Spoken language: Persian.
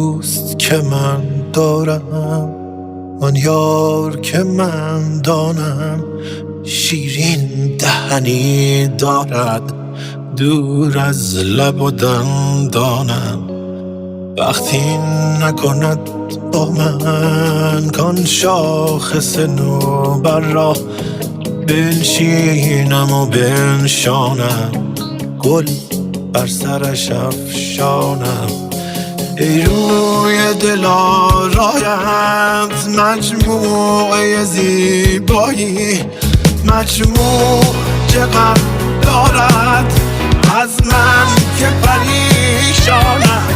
دوست که من دارم، آن یار که من دانم، شیرین دهنی دارد دور از لب و دندانم. وقتی نکند با من کان شاخص نوبر را، بنشینم و بنشانم، گل بر سرش افشانم. ای روی دل آرایت مجموعه زیبایی، مجموع چقدر دارد از من که پریشانم.